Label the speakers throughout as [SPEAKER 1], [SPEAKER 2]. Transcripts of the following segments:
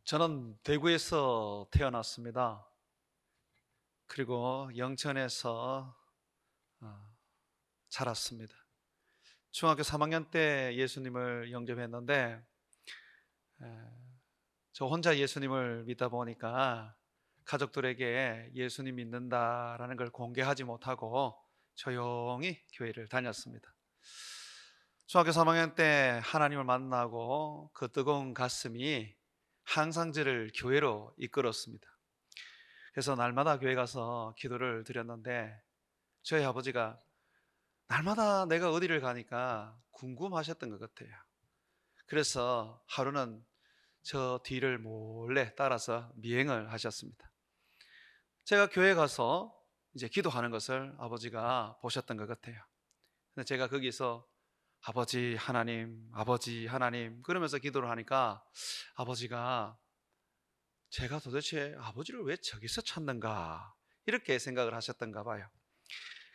[SPEAKER 1] 저는 대구에서 태어났습니다. 그리고 영천에서 자랐습니다. 중학교 3학년 때 예수님을 영접했는데 저 혼자 예수님을 믿다 보니까 가족들에게 예수님 믿는다라는 걸 공개하지 못하고 조용히 교회를 다녔습니다. 중학교 3학년 때 하나님을 만나고 그 뜨거운 가슴이 항상 저를 교회로 이끌었습니다. 그래서 날마다 교회 가서 기도를 드렸는데 저희 아버지가 날마다 내가 어디를 가니까 궁금하셨던 것 같아요. 그래서 하루는 저 뒤를 몰래 따라서 미행을 하셨습니다. 제가 교회 가서 이제 기도하는 것을 아버지가 보셨던 것 같아요. 근데 제가 거기서 아버지 하나님 그러면서 기도를 하니까 아버지가 제가 도대체 아버지를 왜 저기서 찾는가 이렇게 생각을 하셨던가 봐요.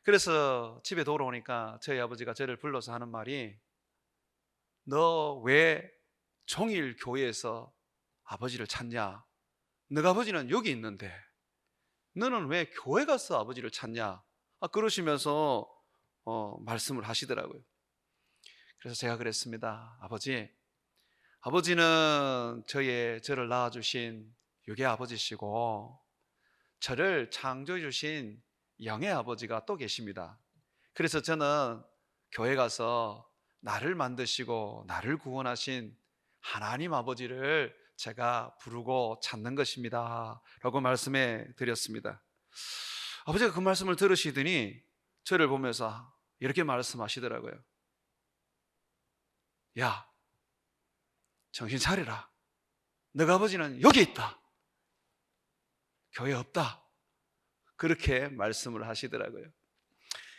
[SPEAKER 1] 그래서 집에 돌아오니까 저희 아버지가 저를 불러서 하는 말이 너 왜 종일 교회에서 아버지를 찾냐? 너가 아버지는 여기 있는데 너는 왜 교회 가서 아버지를 찾냐? 그러시면서 말씀을 하시더라고요. 그래서 제가 그랬습니다. 아버지는 저를 낳아주신 육의 아버지시고 저를 창조해 주신 영의 아버지가 또 계십니다. 그래서 저는 교회 가서 나를 만드시고 나를 구원하신 하나님 아버지를 제가 부르고 찾는 것입니다 라고 말씀해 드렸습니다. 아버지가 그 말씀을 들으시더니 저를 보면서 이렇게 말씀하시더라고요. 야, 정신 차리라. 너가 아버지는 여기 있다. 교회 없다. 그렇게 말씀을 하시더라고요.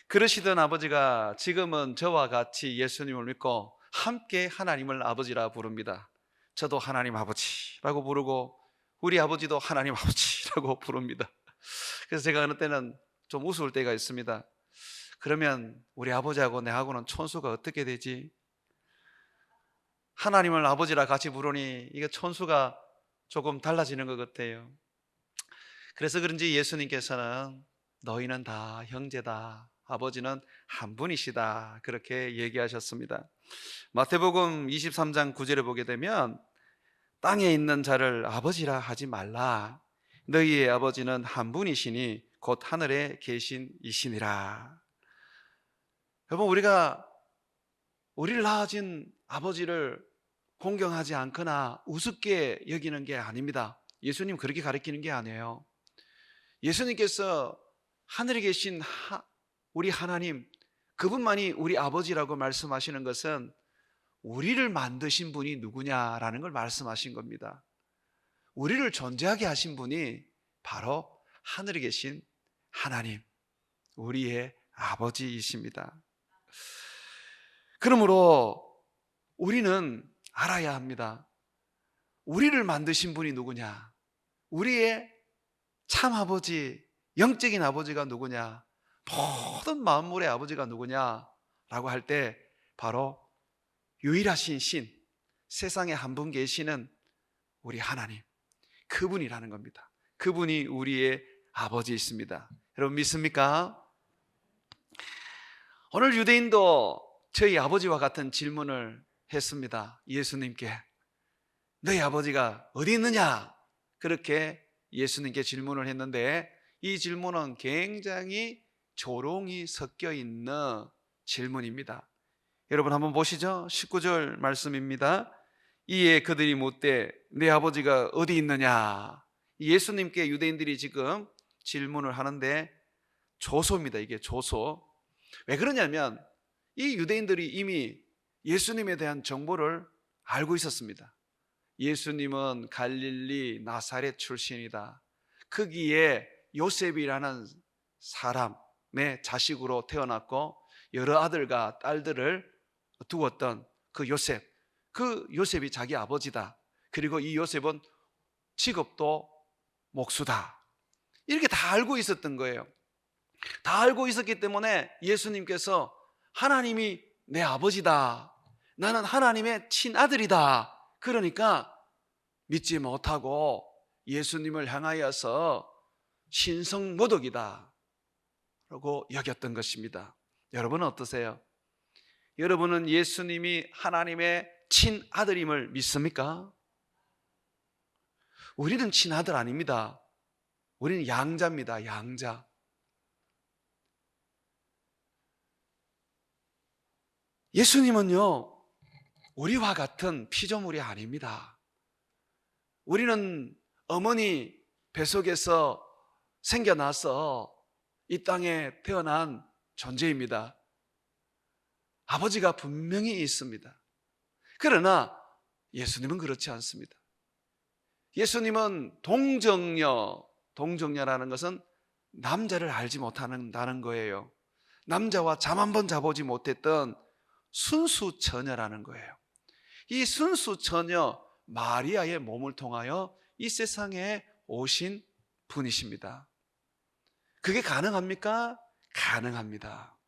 [SPEAKER 1] 그러시던 아버지가 지금은 저와 같이 예수님을 믿고 함께 하나님을 아버지라 부릅니다. 저도 하나님 아버지라고 부르고 우리 아버지도 하나님 아버지라고 부릅니다. 그래서 제가 어느 때는 좀 우스울 때가 있습니다. 그러면 우리 아버지하고 내하고는 촌수가 어떻게 되지? 하나님을 아버지라 같이 부르니 이게 촌수가 조금 달라지는 것 같아요. 그래서 그런지 예수님께서는 너희는 다 형제다. 아버지는 한 분이시다. 그렇게 얘기하셨습니다. 마태복음 23장 9절에 보게 되면 땅에 있는 자를 아버지라 하지 말라. 너희의 아버지는 한 분이시니 곧 하늘에 계신 이시니라. 여러분, 우리를 낳아준 아버지를 공경하지 않거나 우습게 여기는 게 아닙니다. 예수님 그렇게 가르치는 게 아니에요. 예수님께서 하늘에 계신 우리 하나님, 그분만이 우리 아버지라고 말씀하시는 것은 우리를 만드신 분이 누구냐라는 걸 말씀하신 겁니다. 우리를 존재하게 하신 분이 바로 하늘에 계신 하나님, 우리의 아버지이십니다. 그러므로 우리는 알아야 합니다. 우리를 만드신 분이 누구냐? 우리의 참 아버지, 영적인 아버지가 누구냐? 모든 만물의 아버지가 누구냐라고 할 때 바로 유일하신 신, 세상에 한 분 계시는 우리 하나님, 그분이라는 겁니다. 그분이 우리의 아버지이십니다. 여러분 믿습니까? 오늘 유대인도 저희 아버지와 같은 질문을 했습니다. 예수님께 너희 아버지가 어디 있느냐? 그렇게 예수님께 질문을 했는데 이 질문은 굉장히 조롱이 섞여 있는 질문입니다. 여러분 한번 보시죠. 19절 말씀입니다. 이에 그들이 묻되 내 아버지가 어디 있느냐? 예수님께 유대인들이 지금 질문을 하는데 조소입니다. 이게 조소. 왜 그러냐면 이 유대인들이 이미 예수님에 대한 정보를 알고 있었습니다. 예수님은 갈릴리 나사렛 출신이다. 거기에 요셉이라는 사람의 자식으로 태어났고 여러 아들과 딸들을 두었던 그 요셉이 자기 아버지다. 그리고 이 요셉은 직업도 목수다. 이렇게 다 알고 있었던 거예요. 다 알고 있었기 때문에 예수님께서 하나님이 내 아버지다. 나는 하나님의 친아들이다. 그러니까 믿지 못하고 예수님을 향하여서 신성모독이다 라고 여겼던 것입니다. 여러분은 어떠세요? 여러분은 예수님이 하나님의 친아들임을 믿습니까? 우리는 친아들 아닙니다. 우리는 양자입니다. 양자. 예수님은요, 우리와 같은 피조물이 아닙니다. 우리는 어머니 뱃속에서 생겨나서 이 땅에 태어난 존재입니다. 아버지가 분명히 있습니다. 그러나 예수님은 그렇지 않습니다. 예수님은 동정녀라는 것은 남자를 알지 못한다는 거예요. 남자와 잠 한 번 자보지 못했던 순수처녀라는 거예요. 이 순수처녀 마리아의 몸을 통하여 이 세상에 오신 분이십니다. 그게 가능합니까? 가능합니다.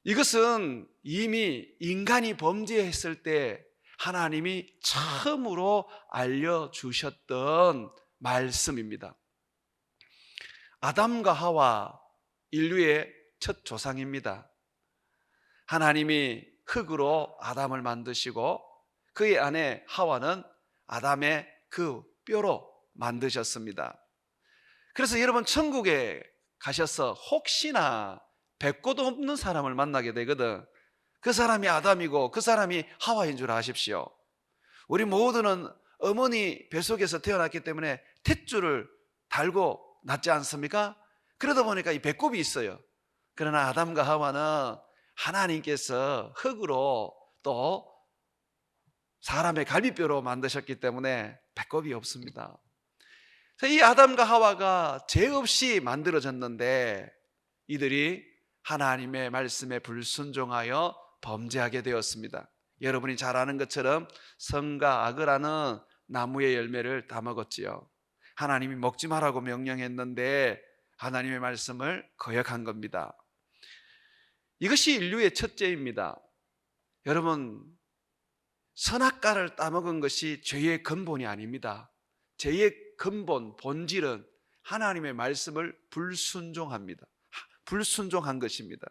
[SPEAKER 1] 이것은 이미 인간이 범죄했을 때 하나님이 처음으로 알려주셨던 말씀입니다. 아담과 하와, 인류의 첫 조상입니다. 하나님이 흙으로 아담을 만드시고 그의 아내 하와는 아담의 그 뼈로 만드셨습니다. 그래서 여러분 천국에 가셔서 혹시나 뵙고도 없는 사람을 만나게 되거든. 그 사람이 아담이고 그 사람이 하와인 줄 아십시오. 우리 모두는 어머니 뱃속에서 태어났기 때문에 탯줄을 달고 낳지 않습니까? 그러다 보니까 이 배꼽이 있어요. 그러나 아담과 하와는 하나님께서 흙으로 또 사람의 갈비뼈로 만드셨기 때문에 배꼽이 없습니다. 이 아담과 하와가 죄 없이 만들어졌는데 이들이 하나님의 말씀에 불순종하여 범죄하게 되었습니다. 여러분이 잘 아는 것처럼 선과 악을 아는 나무의 열매를 다 먹었지요. 하나님이 먹지 말라고 명령했는데 하나님의 말씀을 거역한 겁니다. 이것이 인류의 첫째입니다. 여러분, 선악과를 따먹은 것이 죄의 근본이 아닙니다. 죄의 근본, 본질은 하나님의 말씀을 불순종한 것입니다.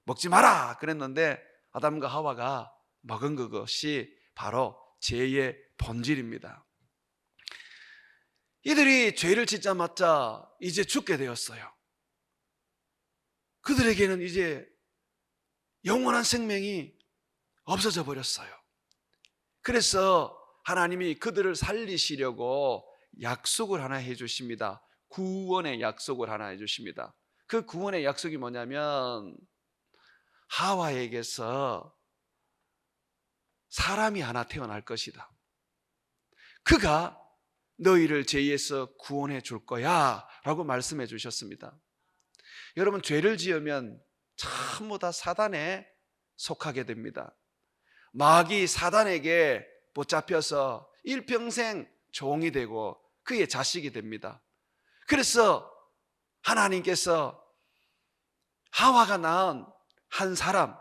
[SPEAKER 1] 먹지 마라 그랬는데 아담과 하와가 먹은 그것이 바로 죄의 본질입니다. 이들이 죄를 짓자마자 이제 죽게 되었어요. 그들에게는 이제 영원한 생명이 없어져 버렸어요. 그래서 하나님이 그들을 살리시려고 약속을 하나 해주십니다. 구원의 약속을 하나 해주십니다. 그 구원의 약속이 뭐냐면 하와에게서 사람이 하나 태어날 것이다. 그가 너희를 죄에서 구원해 줄 거야 라고 말씀해 주셨습니다. 여러분, 죄를 지으면 전부 다 사단에 속하게 됩니다. 마귀 사단에게 붙잡혀서 일평생 종이 되고 그의 자식이 됩니다. 그래서 하나님께서 하와가 낳은 한 사람,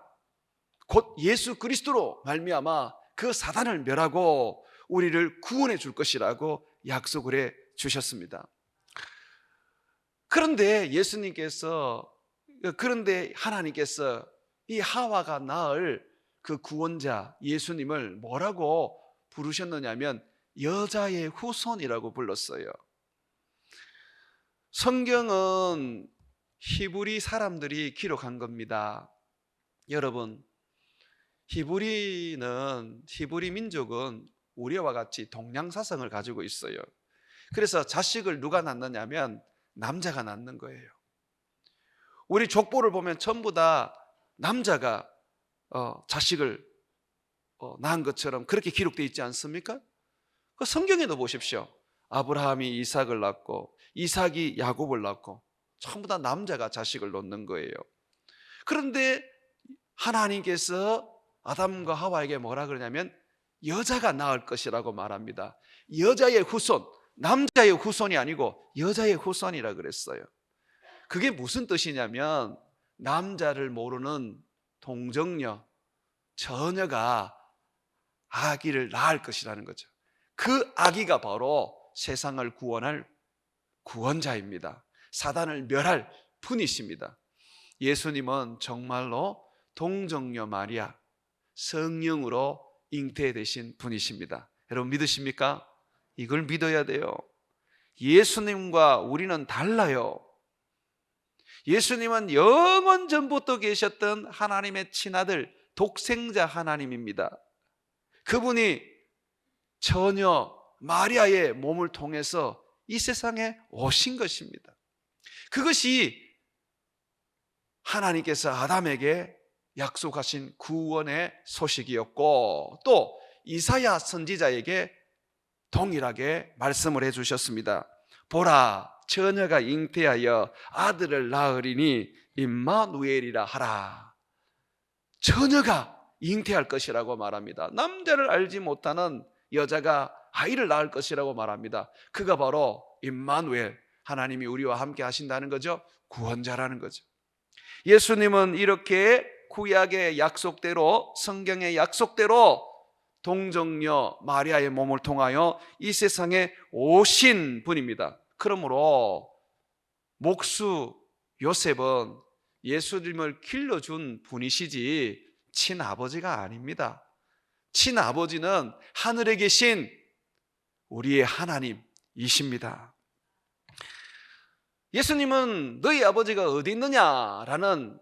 [SPEAKER 1] 곧 예수 그리스도로 말미암아 그 사단을 멸하고 우리를 구원해 줄 것이라고 약속을 해 주셨습니다. 그런데 하나님께서 이 하와가 낳을 그 구원자 예수님을 뭐라고 부르셨느냐면 여자의 후손이라고 불렀어요. 성경은 히브리 사람들이 기록한 겁니다. 여러분, 히브리 민족은 우리와 같이 동양사상을 가지고 있어요. 그래서 자식을 누가 낳느냐면 남자가 낳는 거예요. 우리 족보를 보면 전부 다 남자가 자식을 낳은 것처럼 그렇게 기록되어 있지 않습니까? 그 성경에도 보십시오. 아브라함이 이삭을 낳고 이삭이 야곱을 낳고 전부 다 남자가 자식을 놓는 거예요. 그런데 하나님께서 아담과 하와에게 뭐라 그러냐면 여자가 낳을 것이라고 말합니다. 여자의 후손, 남자의 후손이 아니고 여자의 후손이라 그랬어요. 그게 무슨 뜻이냐면 남자를 모르는 동정녀, 처녀가 아기를 낳을 것이라는 거죠. 그 아기가 바로 세상을 구원할 구원자입니다. 사단을 멸할 분이십니다. 예수님은 정말로 동정녀 마리아, 성령으로 잉태되신 분이십니다. 여러분 믿으십니까? 이걸 믿어야 돼요. 예수님과 우리는 달라요. 예수님은 영원 전부터 계셨던 하나님의 친아들, 독생자 하나님입니다. 그분이 처녀 마리아의 몸을 통해서 이 세상에 오신 것입니다. 그것이 하나님께서 아담에게 약속하신 구원의 소식이었고, 또 이사야 선지자에게 동일하게 말씀을 해주셨습니다. 보라, 처녀가 잉태하여 아들을 낳으리니 임마누엘이라 하라. 처녀가 잉태할 것이라고 말합니다. 남자를 알지 못하는 여자가 아이를 낳을 것이라고 말합니다. 그가 바로 임마누엘, 하나님이 우리와 함께 하신다는 거죠. 구원자라는 거죠. 예수님은 이렇게 구약의 약속대로, 성경의 약속대로 동정녀 마리아의 몸을 통하여 이 세상에 오신 분입니다. 그러므로 목수 요셉은 예수님을 길러준 분이시지 친아버지가 아닙니다. 친아버지는 하늘에 계신 우리의 하나님이십니다. 예수님은 너희 아버지가 어디 있느냐라는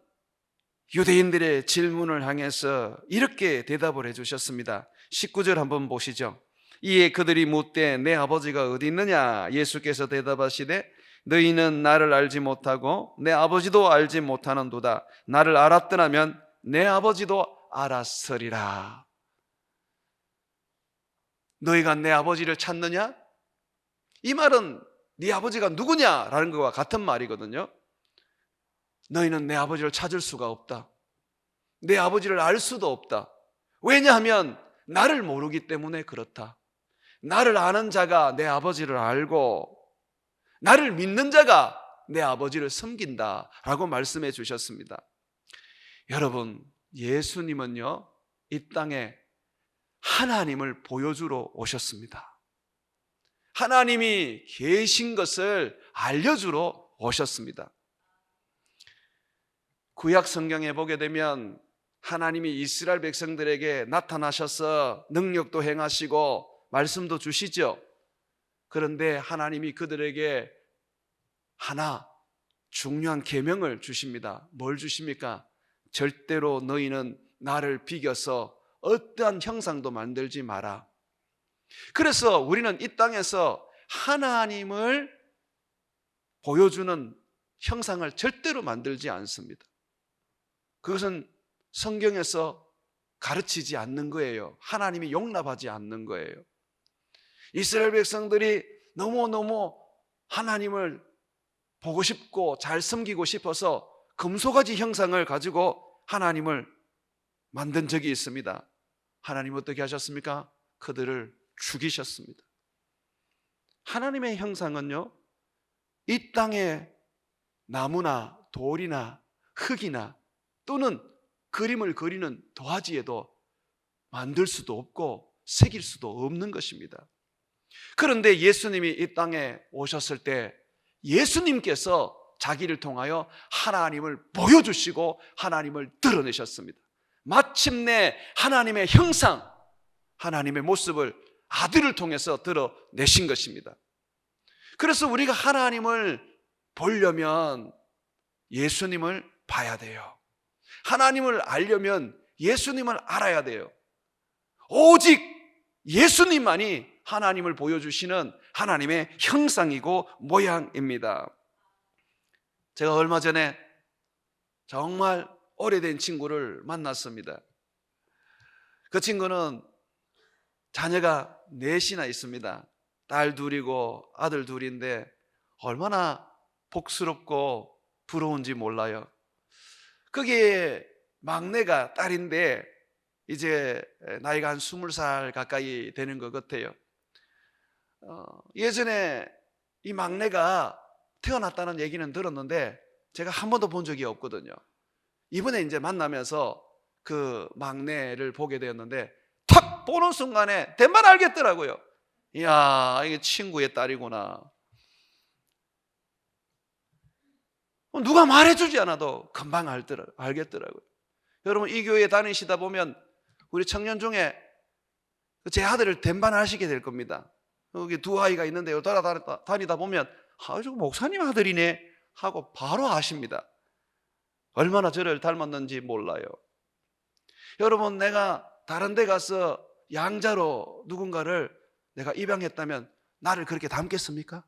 [SPEAKER 1] 유대인들의 질문을 향해서 이렇게 대답을 해주셨습니다. 19절 한번 보시죠. 이에 그들이 묻되 내 아버지가 어디 있느냐? 예수께서 대답하시되 너희는 나를 알지 못하고 내 아버지도 알지 못하는도다. 나를 알았더라면 내 아버지도 알았으리라. 너희가 내 아버지를 찾느냐? 이 말은 네 아버지가 누구냐라는 것과 같은 말이거든요. 너희는 내 아버지를 찾을 수가 없다. 내 아버지를 알 수도 없다. 왜냐하면 나를 모르기 때문에 그렇다. 나를 아는 자가 내 아버지를 알고 나를 믿는 자가 내 아버지를 섬긴다 라고 말씀해 주셨습니다. 여러분, 예수님은요, 이 땅에 하나님을 보여주러 오셨습니다. 하나님이 계신 것을 알려주러 오셨습니다. 구약 성경에 보게 되면 하나님이 이스라엘 백성들에게 나타나셔서 능력도 행하시고 말씀도 주시죠. 그런데 하나님이 그들에게 하나 중요한 계명을 주십니다. 뭘 주십니까? 절대로 너희는 나를 비겨서 어떠한 형상도 만들지 마라. 그래서 우리는 이 땅에서 하나님을 보여주는 형상을 절대로 만들지 않습니다. 그것은 성경에서 가르치지 않는 거예요. 하나님이 용납하지 않는 거예요. 이스라엘 백성들이 너무너무 하나님을 보고 싶고 잘 섬기고 싶어서 금소가지 형상을 가지고 하나님을 만든 적이 있습니다. 하나님 어떻게 하셨습니까? 그들을 죽이셨습니다. 하나님의 형상은요, 이 땅에 나무나 돌이나 흙이나 또는 그림을 그리는 도화지에도 만들 수도 없고 새길 수도 없는 것입니다. 그런데 예수님이 이 땅에 오셨을 때 예수님께서 자기를 통하여 하나님을 보여주시고 하나님을 드러내셨습니다. 마침내 하나님의 형상, 하나님의 모습을 아들을 통해서 드러내신 것입니다. 그래서 우리가 하나님을 보려면 예수님을 봐야 돼요. 하나님을 알려면 예수님을 알아야 돼요. 오직 예수님만이 하나님을 보여주시는 하나님의 형상이고 모양입니다. 제가 얼마 전에 정말 오래된 친구를 만났습니다. 그 친구는 자녀가 넷이나 있습니다. 딸 둘이고 아들 둘인데 얼마나 복스럽고 부러운지 몰라요. 거기에 막내가 딸인데 이제 나이가 한 20살 가까이 되는 것 같아요. 예전에 이 막내가 태어났다는 얘기는 들었는데 제가 한 번도 본 적이 없거든요. 이번에 이제 만나면서 그 막내를 보게 되었는데 탁 보는 순간에 대만 알겠더라고요. 이야, 이게 친구의 딸이구나. 누가 말해주지 않아도 금방 알겠더라고요. 여러분, 이 교회에 다니시다 보면 우리 청년 중에 제 아들을 된반하시게 될 겁니다. 여기 두 아이가 있는데요, 다니다 보면 저거 목사님 아들이네 하고 바로 아십니다. 얼마나 저를 닮았는지 몰라요. 여러분, 내가 다른 데 가서 양자로 누군가를 내가 입양했다면 나를 그렇게 닮겠습니까?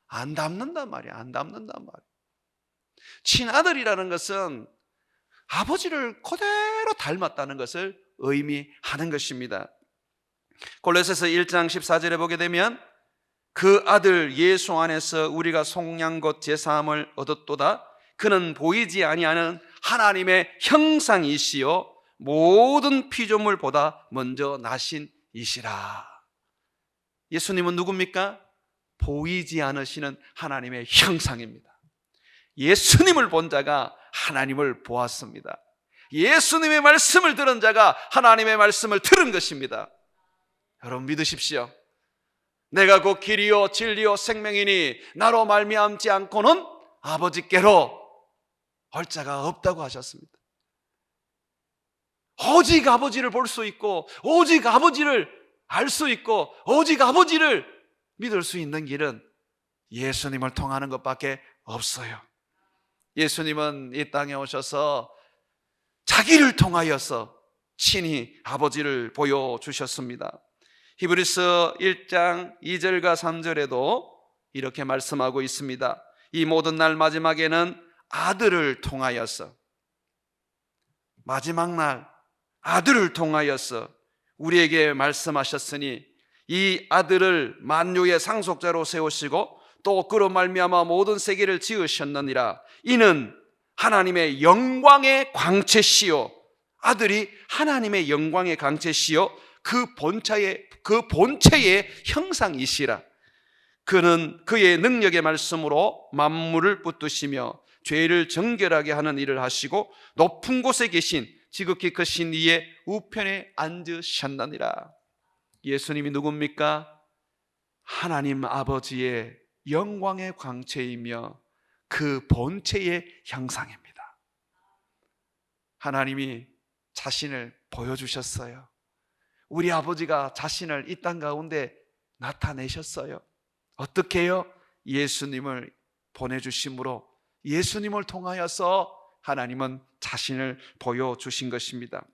[SPEAKER 1] 안 닮는단 말이야. 안 닮는단 말이야. 친아들이라는 것은 아버지를 그대로 닮았다는 것을 의미하는 것입니다. 골로새서 1장 14절에 보게 되면 그 아들 예수 안에서 우리가 속량곧 제사함을 얻었도다. 그는 보이지 아니하는 하나님의 형상이시요 모든 피조물보다 먼저 나신 이시라. 예수님은 누굽니까? 보이지 않으시는 하나님의 형상입니다. 예수님을 본 자가 하나님을 보았습니다. 예수님의 말씀을 들은 자가 하나님의 말씀을 들은 것입니다. 여러분, 믿으십시오. 내가 곧 길이요 진리요 생명이니 나로 말미암지 않고는 아버지께로 올 자가 없다고 하셨습니다. 오직 아버지를 볼 수 있고, 오직 아버지를 알 수 있고, 오직 아버지를 믿을 수 있는 길은 예수님을 통하는 것밖에 없어요. 예수님은 이 땅에 오셔서 자기를 통하여서 친히 아버지를 보여주셨습니다. 히브리서 1장 2절과 3절에도 이렇게 말씀하고 있습니다. 이 모든 날 마지막에는 아들을 통하여서, 마지막 날 아들을 통하여서 우리에게 말씀하셨으니 이 아들을 만유의 상속자로 세우시고 또 그로 말미암아 모든 세계를 지으셨느니라. 이는 하나님의 영광의 광채시요, 아들이 하나님의 영광의 광채시요 그 본체의 형상이시라. 그는 그의 능력의 말씀으로 만물을 붙드시며 죄를 정결하게 하는 일을 하시고 높은 곳에 계신 지극히 크신 이의 우편에 앉으셨느니라. 예수님이 누굽니까? 하나님 아버지의 영광의 광채이며 그 본체의 형상입니다. 하나님이 자신을 보여주셨어요. 우리 아버지가 자신을 이 땅 가운데 나타내셨어요. 어떻게 해요? 예수님을 보내주심으로, 예수님을 통하여서 하나님은 자신을 보여주신 것입니다.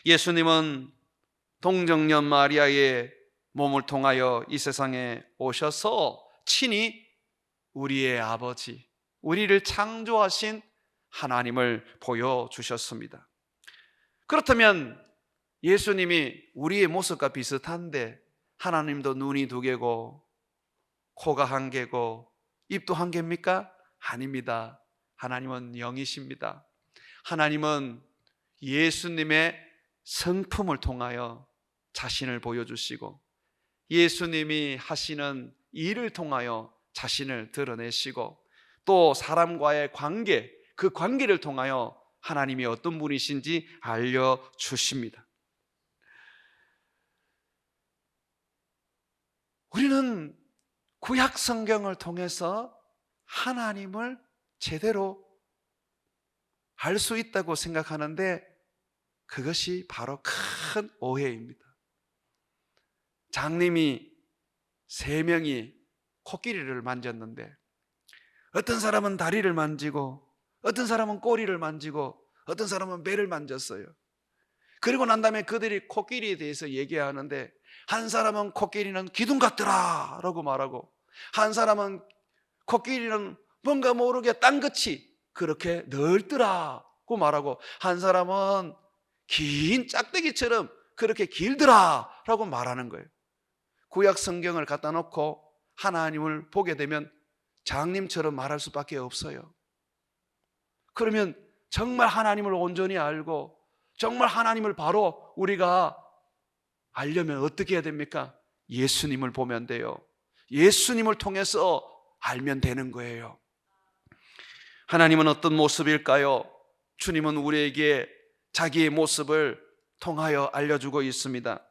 [SPEAKER 1] 예수님은 동정녀 마리아의 몸을 통하여 이 세상에 오셔서 친히 우리의 아버지, 우리를 창조하신 하나님을 보여주셨습니다. 그렇다면 예수님이 우리의 모습과 비슷한데 하나님도 눈이 두 개고 코가 한 개고 입도 한 개입니까? 아닙니다. 하나님은 영이십니다. 하나님은 예수님의 성품을 통하여 자신을 보여주시고 예수님이 하시는 일을 통하여 자신을 드러내시고 또 사람과의 관계, 그 관계를 통하여 하나님이 어떤 분이신지 알려주십니다. 우리는 구약 성경을 통해서 하나님을 제대로 알 수 있다고 생각하는데 그것이 바로 큰 오해입니다. 장님이 3명이 코끼리를 만졌는데 어떤 사람은 다리를 만지고 어떤 사람은 꼬리를 만지고 어떤 사람은 배를 만졌어요. 그리고 난 다음에 그들이 코끼리에 대해서 얘기하는데 한 사람은 코끼리는 기둥 같더라 라고 말하고 한 사람은 코끼리는 뭔가 모르게 땅끝이 그렇게 넓더라고 말하고 한 사람은 긴 짝대기처럼 그렇게 길더라 라고 말하는 거예요. 구약 성경을 갖다 놓고 하나님을 보게 되면 장님처럼 말할 수밖에 없어요. 그러면 정말 하나님을 온전히 알고 정말 하나님을 바로 우리가 알려면 어떻게 해야 됩니까? 예수님을 보면 돼요. 예수님을 통해서 알면 되는 거예요. 하나님은 어떤 모습일까요? 주님은 우리에게 자기의 모습을 통하여 알려주고 있습니다.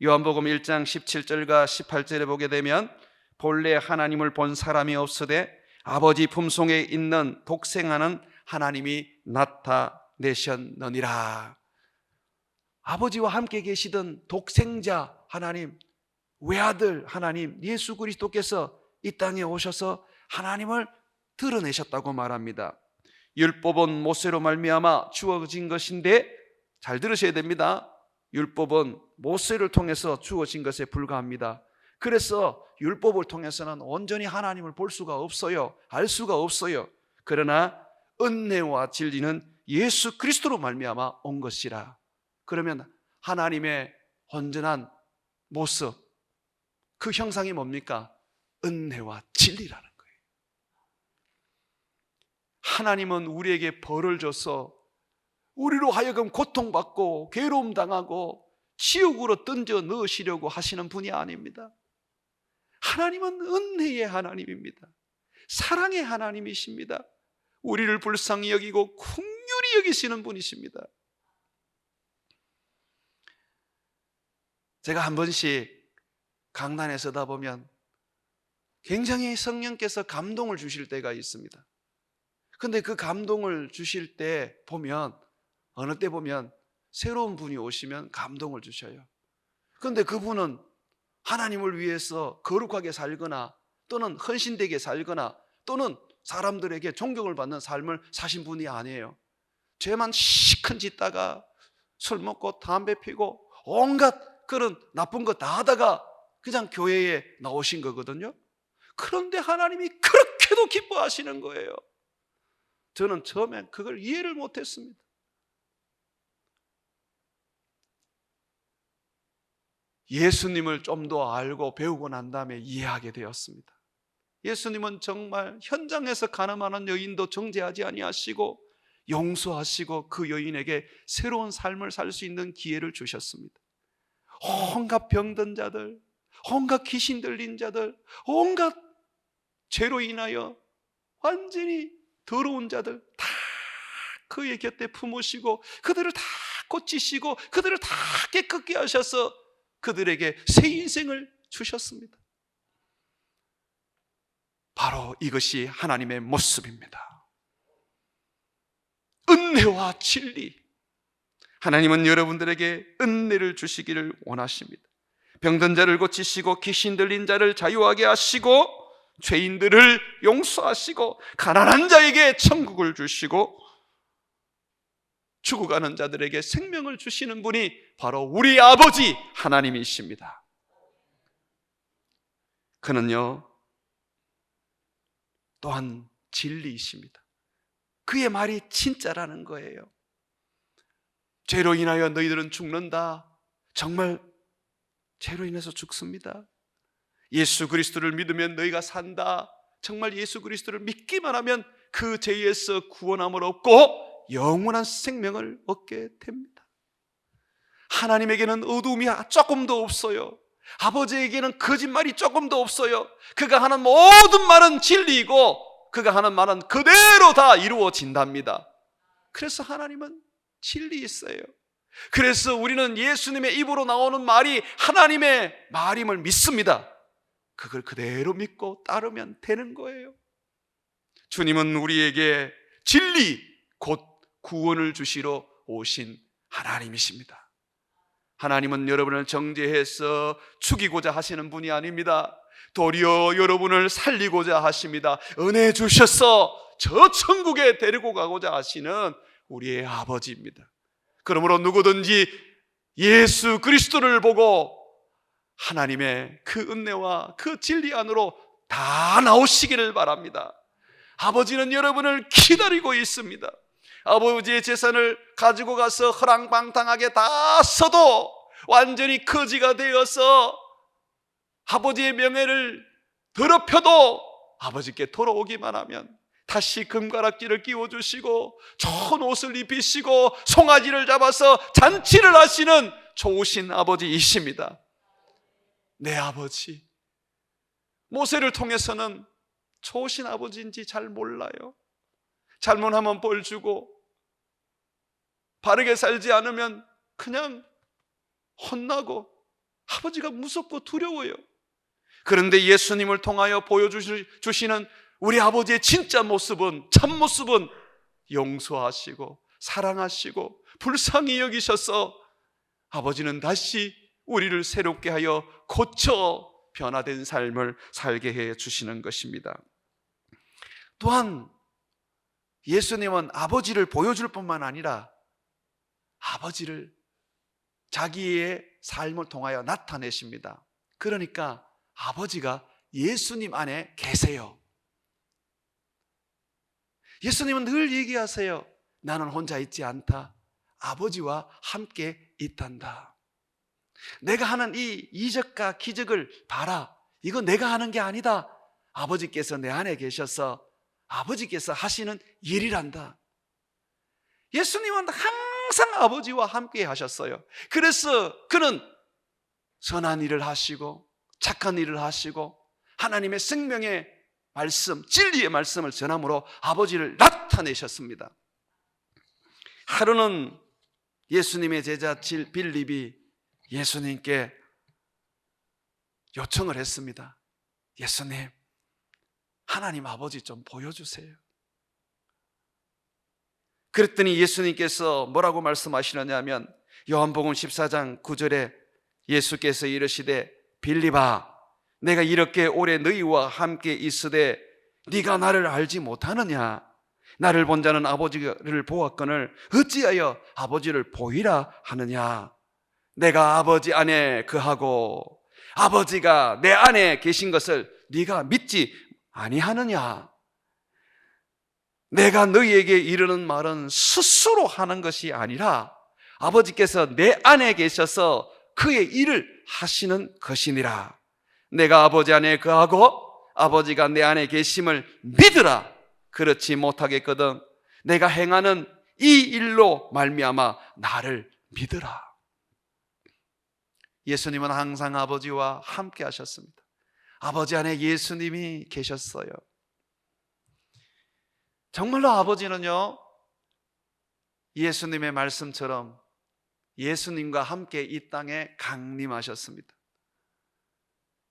[SPEAKER 2] 요한복음 1장 17절과 18절에 보게 되면 본래 하나님을 본 사람이 없으되 아버지 품속에 있는 독생하는 하나님이 나타내셨느니라. 아버지와 함께 계시던 독생자 하나님, 외아들 하나님 예수 그리스도께서 이 땅에 오셔서 하나님을 드러내셨다고 말합니다. 율법은 모세로 말미암아 주어진 것인데, 잘 들으셔야 됩니다. 율법은 모세를 통해서 주어진 것에 불과합니다. 그래서 율법을 통해서는 온전히 하나님을 볼 수가 없어요. 알 수가 없어요. 그러나 은혜와 진리는 예수 그리스도로 말미암아 온 것이라. 그러면 하나님의 온전한 모습, 그 형상이 뭡니까? 은혜와 진리라는 거예요. 하나님은 우리에게 벌을 줘서 우리로 하여금 고통받고 괴로움 당하고 지옥으로 던져 넣으시려고 하시는 분이 아닙니다. 하나님은 은혜의 하나님입니다. 사랑의 하나님이십니다. 우리를 불쌍히 여기고 긍휼히 여기시는 분이십니다. 제가 한 번씩 강단에 서다 보면 굉장히 성령께서 감동을 주실 때가 있습니다. 근데 그 감동을 주실 때 보면, 어느 때 보면 새로운 분이 오시면 감동을 주셔요. 그런데 그분은 하나님을 위해서 거룩하게 살거나 또는 헌신되게 살거나 또는 사람들에게 존경을 받는 삶을 사신 분이 아니에요. 죄만 시큰 짓다가 술 먹고 담배 피고 온갖 그런 나쁜 거 다 하다가 그냥 교회에 나오신 거거든요. 그런데 하나님이 그렇게도 기뻐하시는 거예요. 저는 처음엔 그걸 이해를 못했습니다. 예수님을 좀 더 알고 배우고 난 다음에 이해하게 되었습니다. 예수님은 정말 현장에서 가늠하는 여인도 정죄하지 아니하시고 용서하시고 그 여인에게 새로운 삶을 살 수 있는 기회를 주셨습니다. 온갖 병든 자들, 온갖 귀신 들린 자들, 온갖 죄로 인하여 완전히 더러운 자들 다 그의 곁에 품으시고 그들을 다 고치시고 그들을 다 깨끗게 하셔서 그들에게 새 인생을 주셨습니다. 바로 이것이 하나님의 모습입니다. 은혜와 진리. 하나님은 여러분들에게 은혜를 주시기를 원하십니다. 병든 자를 고치시고 귀신 들린 자를 자유하게 하시고 죄인들을 용서하시고 가난한 자에게 천국을 주시고 죽어가는 자들에게 생명을 주시는 분이 바로 우리 아버지 하나님이십니다. 그는요 또한 진리이십니다. 그의 말이 진짜라는 거예요. 죄로 인하여 너희들은 죽는다. 정말 죄로 인해서 죽습니다. 예수 그리스도를 믿으면 너희가 산다. 정말 예수 그리스도를 믿기만 하면 그 죄에서 구원함을 얻고 영원한 생명을 얻게 됩니다. 하나님에게는 어두움이 조금도 없어요. 아버지에게는 거짓말이 조금도 없어요. 그가 하는 모든 말은 진리이고 그가 하는 말은 그대로 다 이루어진답니다. 그래서 하나님은 진리 있어요. 그래서 우리는 예수님의 입으로 나오는 말이 하나님의 말임을 믿습니다. 그걸 그대로 믿고 따르면 되는 거예요. 주님은 우리에게 진리 곧 구원을 주시러 오신 하나님이십니다. 하나님은 여러분을 정죄해서 죽이고자 하시는 분이 아닙니다. 도리어 여러분을 살리고자 하십니다. 은혜 주셔서 저 천국에 데리고 가고자 하시는 우리의 아버지입니다. 그러므로 누구든지 예수 그리스도를 보고 하나님의 그 은혜와 그 진리 안으로 다 나오시기를 바랍니다. 아버지는 여러분을 기다리고 있습니다. 아버지의 재산을 가지고 가서 허랑방탕하게 다 써도 완전히 거지가 되어서 아버지의 명예를 더럽혀도 아버지께 돌아오기만 하면 다시 금가락지를 끼워주시고 좋은 옷을 입히시고 송아지를 잡아서 잔치를 하시는 좋으신 아버지이십니다. 내 아버지, 모세를 통해서는 좋으신 아버지인지 잘 몰라요. 잘못하면 벌 주고 바르게 살지 않으면 그냥 혼나고 아버지가 무섭고 두려워요. 그런데 예수님을 통하여 보여주시는 우리 아버지의 진짜 모습은, 참모습은 용서하시고 사랑하시고 불쌍히 여기셔서 아버지는 다시 우리를 새롭게 하여 고쳐 변화된 삶을 살게 해 주시는 것입니다. 또한 예수님은 아버지를 보여줄 뿐만 아니라 아버지를 자기의 삶을 통하여 나타내십니다. 그러니까 아버지가 예수님 안에 계세요. 예수님은 늘 얘기하세요. 나는 혼자 있지 않다. 아버지와 함께 있단다. 내가 하는 이 이적과 기적을 봐라. 이거 내가 하는 게 아니다. 아버지께서 내 안에 계셔서 아버지께서 하시는 일이란다. 예수님은 항상 아버지와 함께 하셨어요. 그래서 그는 선한 일을 하시고 착한 일을 하시고 하나님의 생명의 말씀, 진리의 말씀을 전함으로 아버지를 나타내셨습니다. 하루는 예수님의 제자 빌립이 예수님께 요청을 했습니다. 예수님, 하나님 아버지 좀 보여주세요. 그랬더니 예수님께서 뭐라고 말씀하시느냐면 요한복음 14장 9절에 예수께서 이르시되 빌립아, 내가 이렇게 오래 너희와 함께 있으되 네가 나를 알지 못하느냐? 나를 본 자는 아버지를 보았거늘 어찌하여 아버지를 보이라 하느냐? 내가 아버지 안에 거하고 아버지가 내 안에 계신 것을 네가 믿지 아니하느냐? 내가 너희에게 이르는 말은 스스로 하는 것이 아니라 아버지께서 내 안에 계셔서 그의 일을 하시는 것이니라. 내가 아버지 안에 거하고 아버지가 내 안에 계심을 믿으라. 그렇지 못하겠거든 내가 행하는 이 일로 말미암아 나를 믿으라. 예수님은 항상 아버지와 함께 하셨습니다. 아버지 안에 예수님이 계셨어요. 정말로 아버지는요, 예수님의 말씀처럼 예수님과 함께 이 땅에 강림하셨습니다.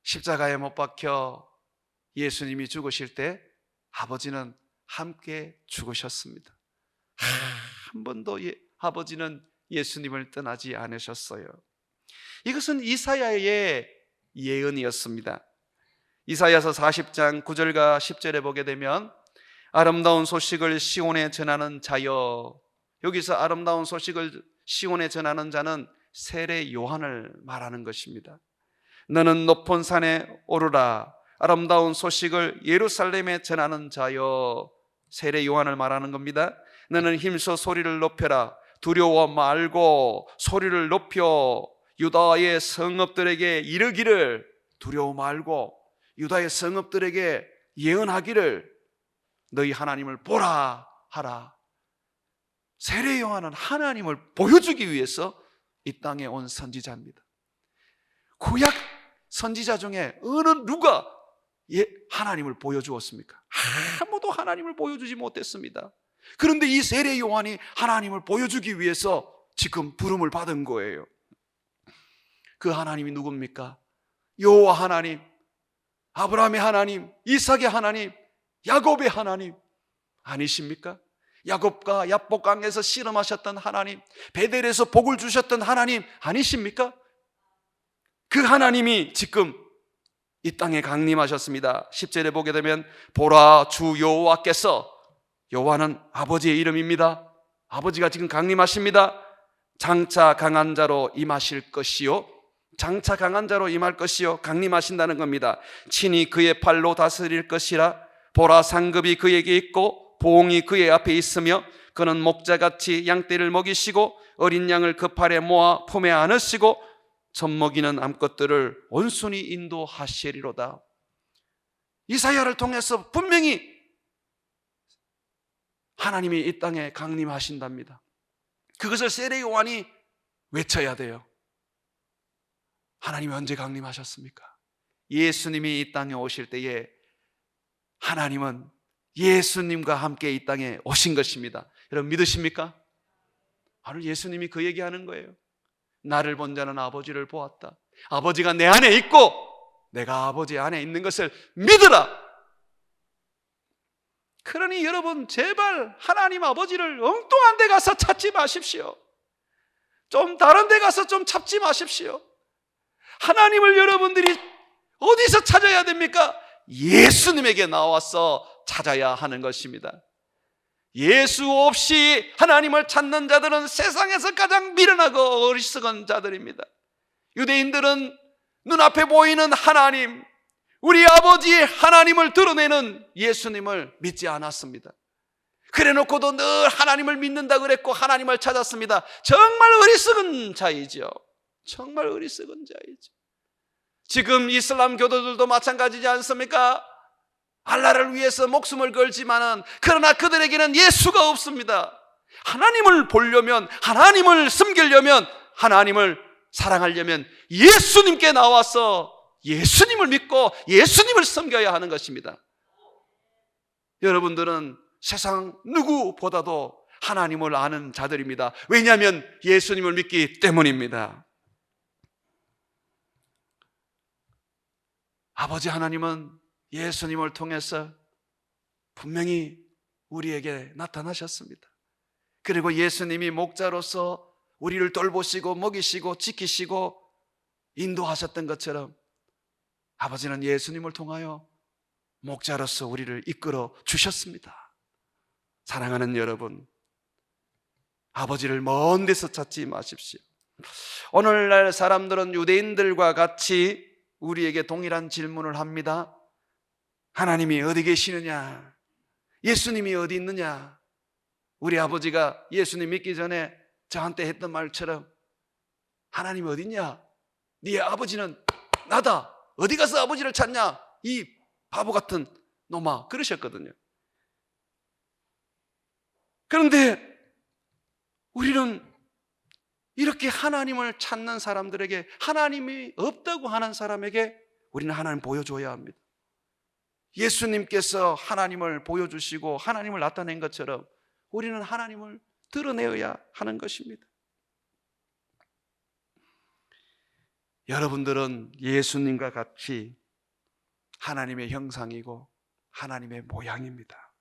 [SPEAKER 2] 십자가에 못 박혀 예수님이 죽으실 때 아버지는 함께 죽으셨습니다. 한 번도 아버지는 예수님을 떠나지 않으셨어요. 이것은 이사야의 예언이었습니다. 이사야서 40장 9절과 10절에 보게 되면 아름다운 소식을 시온에 전하는 자여, 여기서 아름다운 소식을 시온에 전하는 자는 세례 요한을 말하는 것입니다. 너는 높은 산에 오르라. 아름다운 소식을 예루살렘에 전하는 자여, 세례 요한을 말하는 겁니다. 너는 힘써 소리를 높여라. 두려워 말고 소리를 높여 유다의 성읍들에게 이르기를, 두려워 말고 유다의 성읍들에게 예언하기를 너희 하나님을 보라 하라. 세례 요한은 하나님을 보여주기 위해서 이 땅에 온 선지자입니다. 구약 선지자 중에 어느 누가 하나님을 보여주었습니까? 아무도 하나님을 보여주지 못했습니다. 그런데 이 세례 요한이 하나님을 보여주기 위해서 지금 부름을 받은 거예요. 그 하나님이 누굽니까? 여호와 하나님, 아브라함의 하나님, 이삭의 하나님, 야곱의 하나님 아니십니까? 야곱과 야복강에서 씨름하셨던 하나님, 베델에서 복을 주셨던 하나님 아니십니까? 그 하나님이 지금 이 땅에 강림하셨습니다. 10절에 보게 되면 보라, 주 여호와께서, 여호와는 아버지의 이름입니다. 아버지가 지금 강림하십니다. 장차 강한 자로 임하실 것이요, 장차 강한 자로 임할 것이요, 강림하신다는 겁니다. 친히 그의 팔로 다스릴 것이라. 보라, 상급이 그에게 있고 보응이 그의 앞에 있으며 그는 목자같이 양떼를 먹이시고 어린 양을 그 팔에 모아 품에 안으시고 젖먹이는 암것들을 온순히 인도하시리로다. 이사야를 통해서 분명히 하나님이 이 땅에 강림하신답니다. 그것을 세례 요한이 외쳐야 돼요. 하나님이 언제 강림하셨습니까? 예수님이 이 땅에 오실 때에 하나님은 예수님과 함께 이 땅에 오신 것입니다. 여러분 믿으십니까? 바로 예수님이 그 얘기하는 거예요. 나를 본 자는 아버지를 보았다. 아버지가 내 안에 있고 내가 아버지 안에 있는 것을 믿으라. 그러니 여러분, 제발 하나님 아버지를 엉뚱한 데 가서 찾지 마십시오. 좀 다른 데 가서 좀 찾지 마십시오. 하나님을 여러분들이 어디서 찾아야 됩니까? 예수님에게 나와서 찾아야 하는 것입니다. 예수 없이 하나님을 찾는 자들은 세상에서 가장 미련하고 어리석은 자들입니다. 유대인들은 눈앞에 보이는 하나님, 우리 아버지 하나님을 드러내는 예수님을 믿지 않았습니다. 그래놓고도 늘 하나님을 믿는다 그랬고 하나님을 찾았습니다. 정말 어리석은 자이죠. 정말 어리석은 자이죠. 지금 이슬람 교도들도 마찬가지지 않습니까? 알라를 위해서 목숨을 걸지만은 그러나 그들에게는 예수가 없습니다. 하나님을 보려면, 하나님을 섬기려면, 하나님을 사랑하려면 예수님께 나와서 예수님을 믿고 예수님을 섬겨야 하는 것입니다. 여러분들은 세상 누구보다도 하나님을 아는 자들입니다. 왜냐하면 예수님을 믿기 때문입니다. 아버지 하나님은 예수님을 통해서 분명히 우리에게 나타나셨습니다. 그리고 예수님이 목자로서 우리를 돌보시고 먹이시고 지키시고 인도하셨던 것처럼 아버지는 예수님을 통하여 목자로서 우리를 이끌어 주셨습니다. 사랑하는 여러분, 아버지를 먼 데서 찾지 마십시오. 오늘날 사람들은 유대인들과 같이 우리에게 동일한 질문을 합니다. 하나님이 어디 계시느냐? 예수님이 어디 있느냐? 우리 아버지가 예수님 믿기 전에 저한테 했던 말처럼 하나님이 어디 있냐? 네 아버지는 나다. 어디 가서 아버지를 찾냐? 이 바보 같은 놈아, 그러셨거든요. 그런데 우리는 이렇게 하나님을 찾는 사람들에게, 하나님이 없다고 하는 사람에게 우리는 하나님 보여줘야 합니다. 예수님께서 하나님을 보여주시고 하나님을 나타낸 것처럼 우리는 하나님을 드러내어야 하는 것입니다. 여러분들은 예수님과 같이 하나님의 형상이고 하나님의 모양입니다.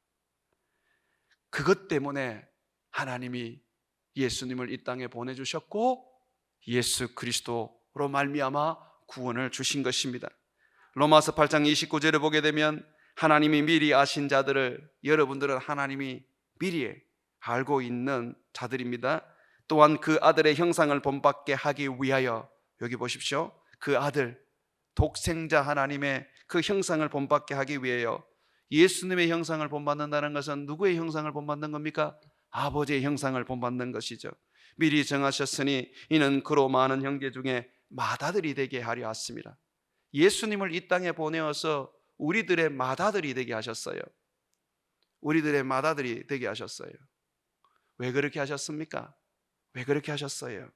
[SPEAKER 2] 그것 때문에 하나님이 예수님을 이 땅에 보내주셨고 예수 그리스도로 말미암아 구원을 주신 것입니다. 로마서 8장 29절을 보게 되면 하나님이 미리 아신 자들을, 여러분들은 하나님이 미리 알고 있는 자들입니다. 또한 그 아들의 형상을 본받게 하기 위하여, 여기 보십시오, 그 아들, 독생자 하나님의 그 형상을 본받게 하기 위하여. 예수님의 형상을 본받는다는 것은 누구의 형상을 본받는 겁니까? 아버지의 형상을 본받는 것이죠. 미리 정하셨으니 이는 그로 많은 형제 중에 맏아들이 되게 하려 하십니다. 예수님을 이 땅에 보내어서 우리들의 맏아들이 되게 하셨어요. 우리들의 맏아들이 되게 하셨어요. 왜 그렇게 하셨습니까? 왜 그렇게 하셨어요?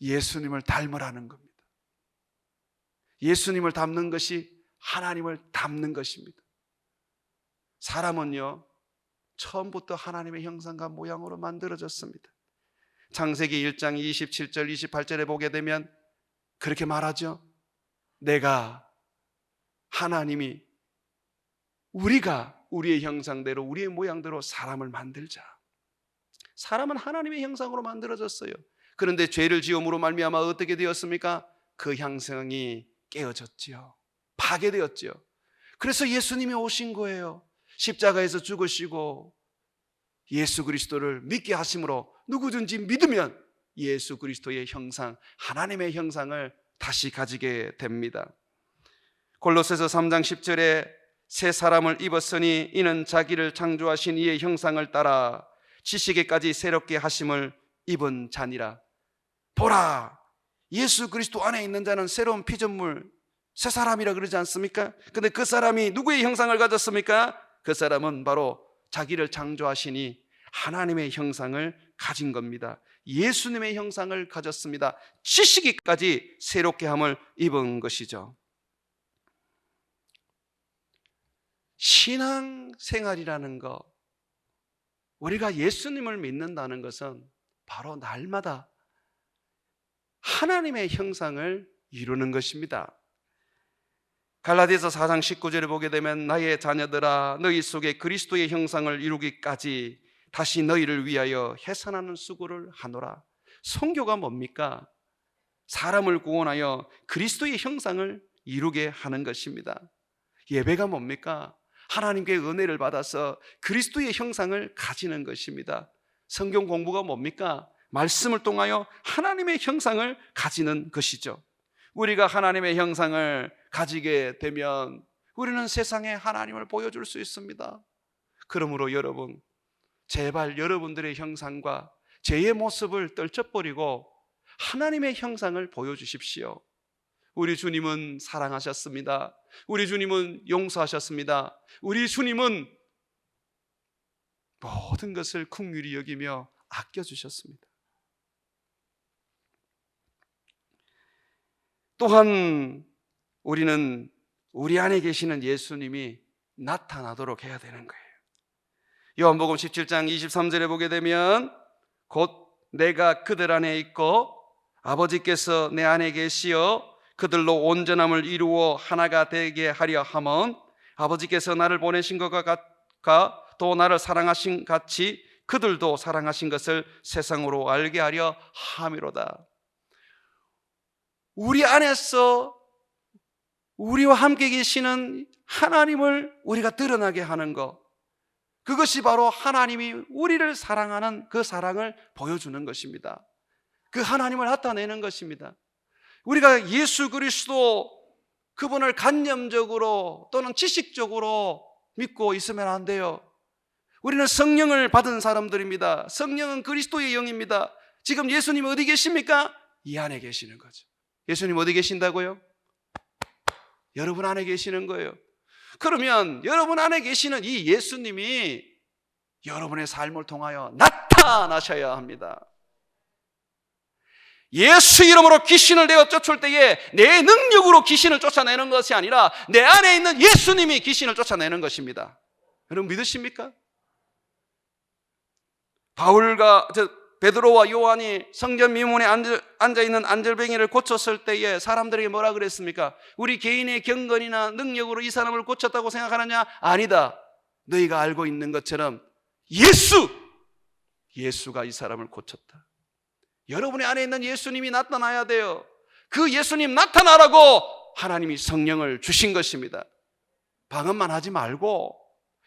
[SPEAKER 2] 예수님을 닮으라는 겁니다. 예수님을 닮는 것이 하나님을 닮는 것입니다. 사람은요, 처음부터 하나님의 형상과 모양으로 만들어졌습니다. 창세기 1장 27절 28절에 보게 되면 그렇게 말하죠. 내가, 하나님이, 우리가 우리의 형상대로 우리의 모양대로 사람을 만들자. 사람은 하나님의 형상으로 만들어졌어요. 그런데 죄를 지음으로 말미암아 어떻게 되었습니까? 그 형상이 깨어졌지요. 파괴되었지요. 그래서 예수님이 오신 거예요. 십자가에서 죽으시고 예수 그리스도를 믿게 하심으로 누구든지 믿으면 예수 그리스도의 형상, 하나님의 형상을 다시 가지게 됩니다. 골로새서 3장 10절에 새 사람을 입었으니 이는 자기를 창조하신 이의 형상을 따라 지식에까지 새롭게 하심을 입은 자니라. 보라, 예수 그리스도 안에 있는 자는 새로운 피조물, 새 사람이라 그러지 않습니까? 근데 그 사람이 누구의 형상을 가졌습니까? 그 사람은 바로 자기를 창조하시니 하나님의 형상을 가진 겁니다. 예수님의 형상을 가졌습니다. 지식이까지 새롭게 함을 입은 것이죠. 신앙생활이라는 거, 우리가 예수님을 믿는다는 것은 바로 날마다 하나님의 형상을 이루는 것입니다. 갈라디아서 4장 19절에 보게 되면 나의 자녀들아 너희 속에 그리스도의 형상을 이루기까지 다시 너희를 위하여 해산하는 수고를 하노라. 선교가 뭡니까? 사람을 구원하여 그리스도의 형상을 이루게 하는 것입니다. 예배가 뭡니까? 하나님께 은혜를 받아서 그리스도의 형상을 가지는 것입니다. 성경 공부가 뭡니까? 말씀을 통하여 하나님의 형상을 가지는 것이죠. 우리가 하나님의 형상을 가지게 되면 우리는 세상에 하나님을 보여줄 수 있습니다. 그러므로 여러분, 제발 여러분들의 형상과 죄의 모습을 떨쳐버리고 하나님의 형상을 보여주십시오. 우리 주님은 사랑하셨습니다. 우리 주님은 용서하셨습니다. 우리 주님은 모든 것을 긍휼히 여기며 아껴주셨습니다. 또한 우리는 우리 안에 계시는 예수님이 나타나도록 해야 되는 거예요. 요한복음 17장 23절에 보게 되면 곧 내가 그들 안에 있고 아버지께서 내 안에 계시어 그들로 온전함을 이루어 하나가 되게 하려 함은 아버지께서 나를 보내신 것과 또 나를 사랑하신 같이 그들도 사랑하신 것을 세상으로 알게 하려 함이로다. 우리 안에서 우리와 함께 계시는 하나님을 우리가 드러나게 하는 것, 그것이 바로 하나님이 우리를 사랑하는 그 사랑을 보여주는 것입니다. 그 하나님을 나타내는 것입니다. 우리가 예수 그리스도 그분을 관념적으로 또는 지식적으로 믿고 있으면 안 돼요. 우리는 성령을 받은 사람들입니다. 성령은 그리스도의 영입니다. 지금 예수님 어디 계십니까? 이 안에 계시는 거죠. 예수님 어디 계신다고요? 여러분 안에 계시는 거예요. 그러면 여러분 안에 계시는 이 예수님이 여러분의 삶을 통하여 나타나셔야 합니다. 예수 이름으로 귀신을 내어 쫓을 때에 내 능력으로 귀신을 쫓아내는 것이 아니라 내 안에 있는 예수님이 귀신을 쫓아내는 것입니다. 여러분 믿으십니까? 베드로와 요한이 성전 미문에 앉아있는 안절뱅이를 고쳤을 때에 사람들에게 뭐라 그랬습니까? 우리 개인의 경건이나 능력으로 이 사람을 고쳤다고 생각하느냐? 아니다. 너희가 알고 있는 것처럼 예수가 이 사람을 고쳤다. 여러분의 안에 있는 예수님이 나타나야 돼요. 그 예수님 나타나라고 하나님이 성령을 주신 것입니다. 방언만 하지 말고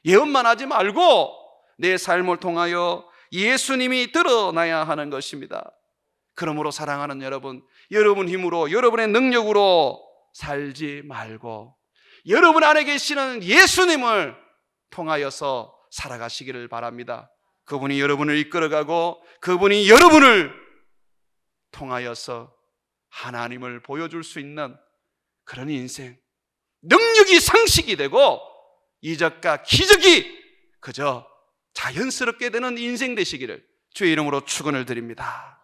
[SPEAKER 2] 예언만 하지 말고 내 삶을 통하여 예수님이 드러나야 하는 것입니다. 그러므로 사랑하는 여러분, 여러분 힘으로 여러분의 능력으로 살지 말고 여러분 안에 계시는 예수님을 통하여서 살아가시기를 바랍니다. 그분이 여러분을 이끌어가고 그분이 여러분을 통하여서 하나님을 보여줄 수 있는 그런 인생, 능력이 상식이 되고 이적과 기적이 그저 자연스럽게 되는 인생 되시기를 주의 이름으로 축원을 드립니다.